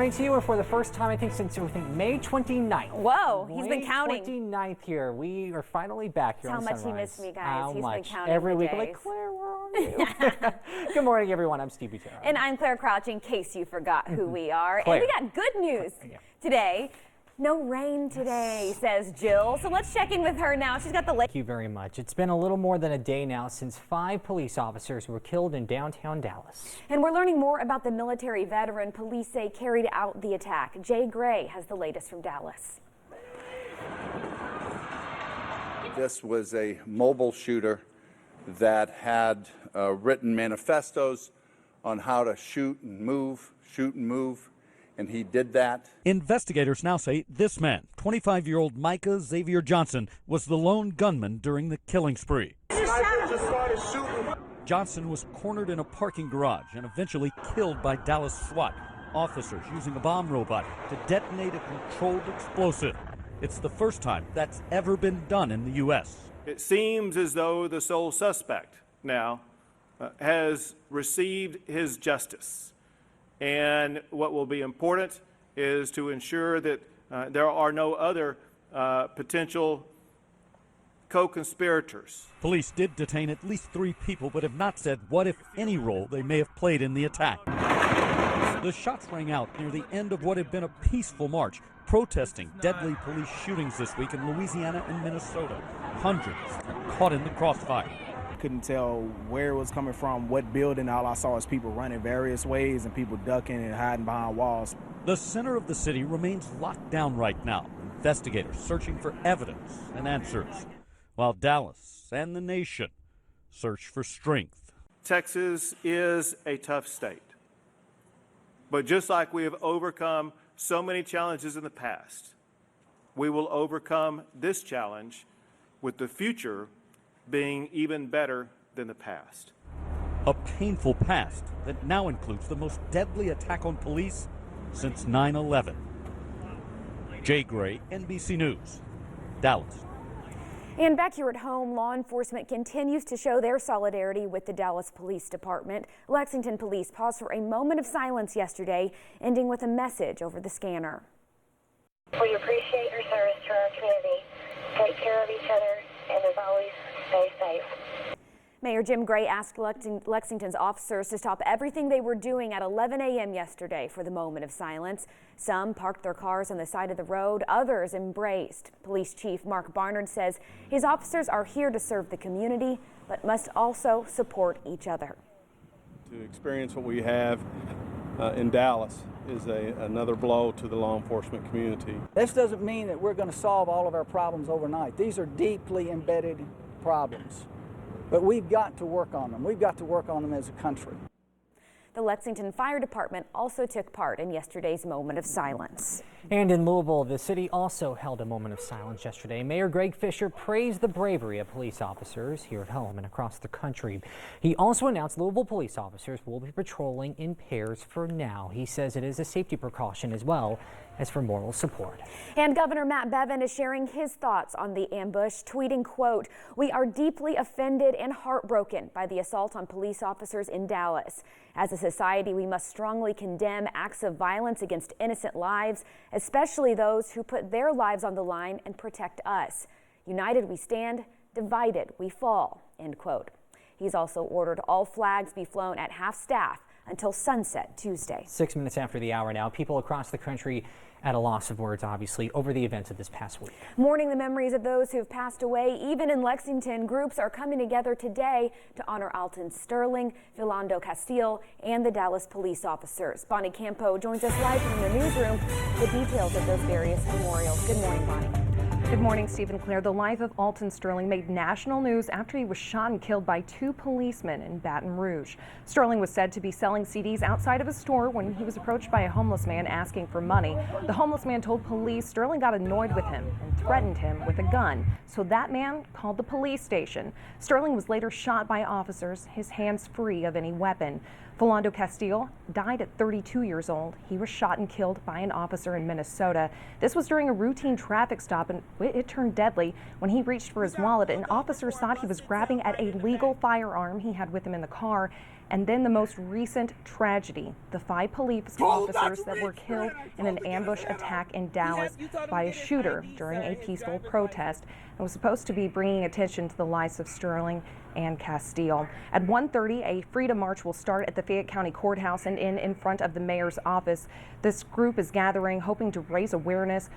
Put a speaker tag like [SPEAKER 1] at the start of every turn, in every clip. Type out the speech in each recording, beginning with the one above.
[SPEAKER 1] morning to you, and for the first time, I think, since May 29th.
[SPEAKER 2] Whoa, he's been counting.
[SPEAKER 1] May 29th here. We are finally back here on Sunrise.
[SPEAKER 2] How much he missed me, guys.
[SPEAKER 1] He's
[SPEAKER 2] been counting
[SPEAKER 1] every
[SPEAKER 2] the
[SPEAKER 1] week.
[SPEAKER 2] days.
[SPEAKER 1] Like, Claire, where are you? Good morning, everyone. I'm Steve Butera.
[SPEAKER 2] And I'm Claire Crouch, in case you forgot who we are.
[SPEAKER 1] Claire.
[SPEAKER 2] And we got good news today. No rain today, says Jill. So let's check in with her now. She's got the
[SPEAKER 1] Thank you very much. It's been a little more than a day now since 5 police officers were killed in downtown Dallas.
[SPEAKER 2] And we're learning more about the military veteran police say carried out the attack. Jay Gray has the latest from Dallas.
[SPEAKER 3] This was a mobile shooter that had written manifestos on how to shoot and move, and he did that.
[SPEAKER 4] Investigators now say this man, 25-year-old Micah Xavier Johnson, was the lone gunman during the killing spree. Johnson was cornered in a parking garage and eventually killed by Dallas SWAT officers using a bomb robot to detonate a controlled explosive. It's the first time that's ever been done in the U.S.
[SPEAKER 5] It seems as though the sole suspect now has received his justice. And what will be important is to ensure that there are no other potential co-conspirators.
[SPEAKER 4] Police did detain at least 3 people, but have not said what, if any, role they may have played in the attack. The shots rang out near the end of what had been a peaceful march, protesting deadly police shootings this week in Louisiana and Minnesota. Hundreds caught in the crossfire.
[SPEAKER 6] Couldn't tell where it was coming from, what building. All I saw was people running various ways and people ducking and hiding behind walls.
[SPEAKER 4] The center of the city remains locked down right now. Investigators searching for evidence and answers, while Dallas and the nation search for strength.
[SPEAKER 5] Texas is a tough state. But just like we have overcome so many challenges in the past, we will overcome this challenge with the future being even better than the past.
[SPEAKER 4] A painful past that now includes the most deadly attack on police since 9/11. Jay Gray, NBC News, Dallas.
[SPEAKER 2] And back here at home, law enforcement continues to show their solidarity with the Dallas Police Department. Lexington police paused for a moment of silence yesterday, ending with a message over the scanner.
[SPEAKER 7] We appreciate your service to our community. Take care of each other, and as always, stay safe.
[SPEAKER 2] Mayor Jim Gray asked Lexington's officers to stop everything they were doing at 11 a.m. yesterday for the moment of silence. Some parked their cars on the side of the road, others embraced. Police Chief Mark Barnard says his officers are here to serve the community, but must also support each other.
[SPEAKER 8] To experience what we have in Dallas is another blow to the law enforcement community.
[SPEAKER 9] This doesn't mean that we're going to solve all of our problems overnight. These are deeply embedded problems, but we've got to work on them. We've got to work on them as a country.
[SPEAKER 2] The Lexington Fire Department also took part in yesterday's moment of silence.
[SPEAKER 1] And in Louisville, the city also held a moment of silence yesterday. Mayor Greg Fisher praised the bravery of police officers here at home and across the country. He also announced Louisville police officers will be patrolling in pairs for now. He says it is a safety precaution as well as for moral support.
[SPEAKER 2] And Governor Matt Bevin is sharing his thoughts on the ambush, tweeting, quote, "We are deeply offended and heartbroken by the assault on police officers in Dallas. As a society, we must strongly condemn acts of violence against innocent lives, especially those who put their lives on the line and protect us. United we stand, divided we fall," end quote. He's also ordered all flags be flown at half-staff until sunset Tuesday.
[SPEAKER 1] 6 minutes after the hour now, people across the country at a loss of words, obviously, over the events of this past week.
[SPEAKER 2] Mourning the memories of those who have passed away, even in Lexington, groups are coming together today to honor Alton Sterling, Philando Castile, and the Dallas police officers. Bonnie Campo joins us live from the newsroom with the details of those various memorials. Good morning, Bonnie.
[SPEAKER 10] Good morning, Steve and Claire. The life of Alton Sterling made national news after he was shot and killed by 2 policemen in Baton Rouge. Sterling was said to be selling CDs outside of a store when he was approached by a homeless man asking for money. The homeless man told police Sterling got annoyed with him and threatened him with a gun, so that man called the police station. Sterling was later shot by officers, his hands free of any weapon. Philando Castile died at 32 years old. He was shot and killed by an officer in Minnesota. This was during a routine traffic stop, and it turned deadly when he reached for his wallet, and officers thought he was grabbing at a legal firearm he had with him in the car. And then the most recent tragedy, the 5 police officers that were killed in an ambush attack in Dallas by a shooter during a peaceful protest. It was supposed to be bringing attention to the lives of Sterling and Castile. At 1:30, a Freedom March will start at the Fayette County Courthouse and end in front of the mayor's office. This group is gathering, hoping to raise awareness,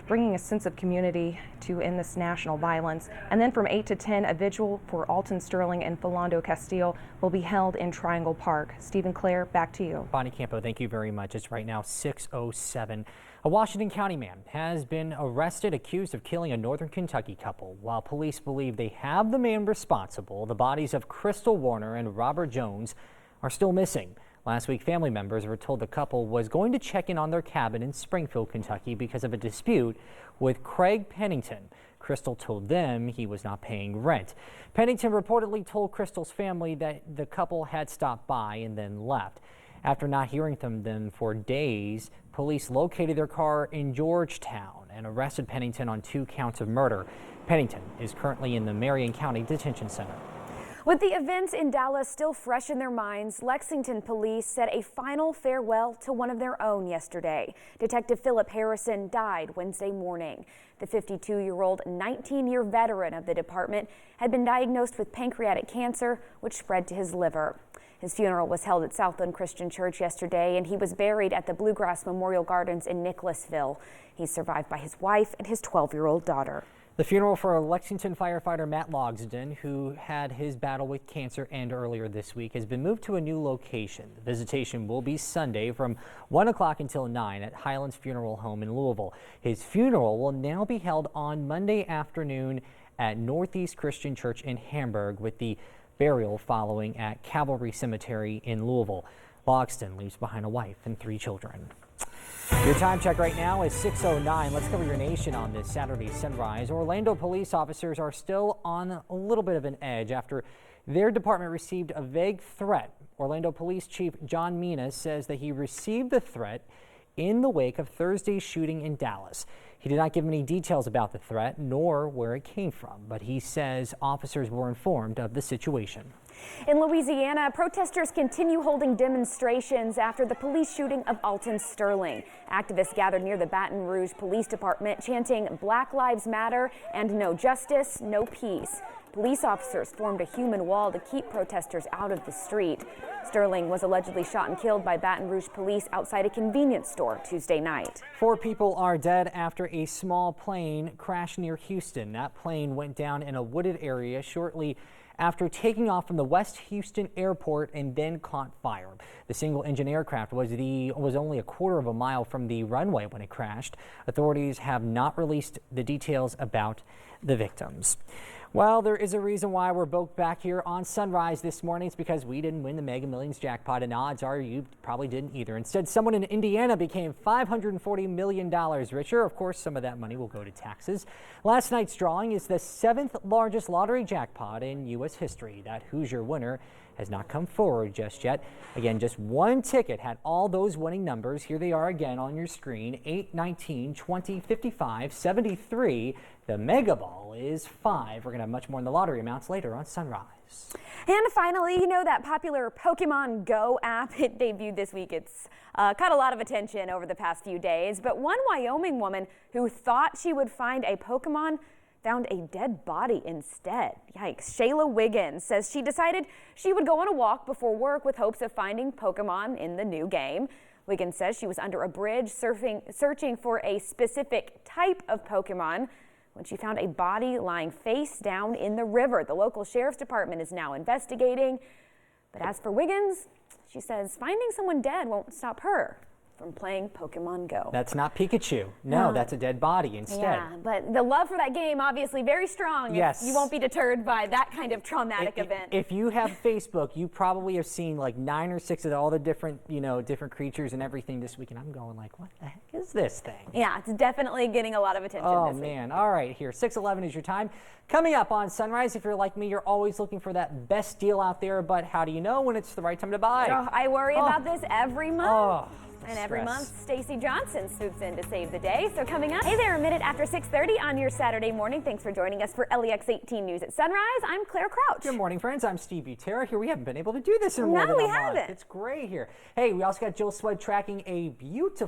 [SPEAKER 10] bringing a sense of community to end this national violence. And then from 8 to 10, a vigil for Alton Sterling and Philando Castile will be held in Triangle Park. Stephen Claire, back to you.
[SPEAKER 1] Bonnie Campo, thank you very much. It's right now 6:07. A Washington County man has been arrested accused of killing a Northern Kentucky couple. While police believe they have the man responsible, the bodies of Crystal Warner and Robert Jones are still missing. Last week, family members were told the couple was going to check in on their cabin in Springfield, Kentucky because of a dispute with Craig Pennington. Crystal told them he was not paying rent. Pennington reportedly told Crystal's family that the couple had stopped by and then left. After not hearing from them for days, police located their car in Georgetown and arrested Pennington on 2 counts of murder. Pennington is currently in the Marion County Detention Center.
[SPEAKER 2] With the events in Dallas still fresh in their minds, Lexington police said a final farewell to one of their own yesterday. Detective Philip Harrison died Wednesday morning. The 52-year-old, 19-year veteran of the department had been diagnosed with pancreatic cancer, which spread to his liver. His funeral was held at Southland Christian Church yesterday, and he was buried at the Bluegrass Memorial Gardens in Nicholasville. He's survived by his wife and his 12-year-old daughter.
[SPEAKER 1] The funeral for Lexington firefighter Matt Logsden, who had his battle with cancer end earlier this week, has been moved to a new location. The visitation will be Sunday from 1 o'clock until 9 at Highlands Funeral Home in Louisville. His funeral will now be held on Monday afternoon at Northeast Christian Church in Hamburg, with the burial following at Cavalry Cemetery in Louisville. Logsden leaves behind a wife and 3 children. Your time check right now is 6:09. Let's cover your nation on this Saturday sunrise. Orlando police officers are still on a little bit of an edge after their department received a vague threat. Orlando Police Chief John Mina says that he received the threat in the wake of Thursday's shooting in Dallas. He did not give any details about the threat nor where it came from, but he says officers were informed of the situation.
[SPEAKER 2] In Louisiana, protesters continue holding demonstrations after the police shooting of Alton Sterling. Activists gathered near the Baton Rouge Police Department chanting "Black Lives Matter" and "No justice, no peace." Police officers formed a human wall to keep protesters out of the street. Sterling was allegedly shot and killed by Baton Rouge police outside a convenience store Tuesday night.
[SPEAKER 1] 4 people are dead after a small plane crashed near Houston. That plane went down in a wooded area shortly after taking off from the West Houston airport and then caught fire. The single-engine aircraft was only a quarter of a mile from the runway when it crashed. Authorities have not released the details about the victims. Well, there is a reason why we're both back here on Sunrise this morning. It's because we didn't win the Mega Millions jackpot, and odds are you probably didn't either. Instead, someone in Indiana became $540 million richer. Of course, some of that money will go to taxes. Last night's drawing is the 7th largest lottery jackpot in U.S. history. That Hoosier winner has not come forward just yet. Again, just one ticket had all those winning numbers. Here they are again on your screen: 8, 19, 20, 55, 73. The Mega Ball is 5. We're going to have much more in the lottery amounts later on Sunrise.
[SPEAKER 2] And finally, you know that popular Pokemon Go app? It debuted this week. It's caught a lot of attention over the past few days. But one Wyoming woman who thought she would find a Pokemon found a dead body instead. Yikes. Shayla Wiggins says she decided she would go on a walk before work with hopes of finding Pokemon in the new game. Wiggins says she was under a bridge searching for a specific type of Pokemon when she found a body lying face down in the river. The local sheriff's department is now investigating. But as for Wiggins, she says finding someone dead won't stop her from playing Pokemon Go.
[SPEAKER 1] That's not Pikachu. No, that's a dead body instead.
[SPEAKER 2] Yeah, but the love for that game obviously very strong.
[SPEAKER 1] Yes.
[SPEAKER 2] You won't be deterred by that kind of traumatic event.
[SPEAKER 1] If you have Facebook, you probably have seen like 9 or 6 of all the different, different creatures and everything this week. And I'm going like, what the heck is this thing?
[SPEAKER 2] Yeah, it's definitely getting a lot of attention this week.
[SPEAKER 1] Oh, man. All right, here. 6:11 is your time. Coming up on Sunrise, if you're like me, you're always looking for that best deal out there. But how do you know when it's the right time to buy?
[SPEAKER 2] Oh, I worry about this every month.
[SPEAKER 1] Oh.
[SPEAKER 2] And every
[SPEAKER 1] stress.
[SPEAKER 2] month, Stacey Johnson swoops in to save the day. So coming up, hey there, a minute after 6:30 on your Saturday morning. Thanks for joining us for LEX 18 News at Sunrise. I'm Claire Crouch.
[SPEAKER 1] Good morning, friends. I'm Steve Butera here. We haven't been able to do this in more
[SPEAKER 2] No,
[SPEAKER 1] than
[SPEAKER 2] we
[SPEAKER 1] a month.
[SPEAKER 2] haven't.
[SPEAKER 1] It's great here. Hey, we also got Jill Swed tracking a beautiful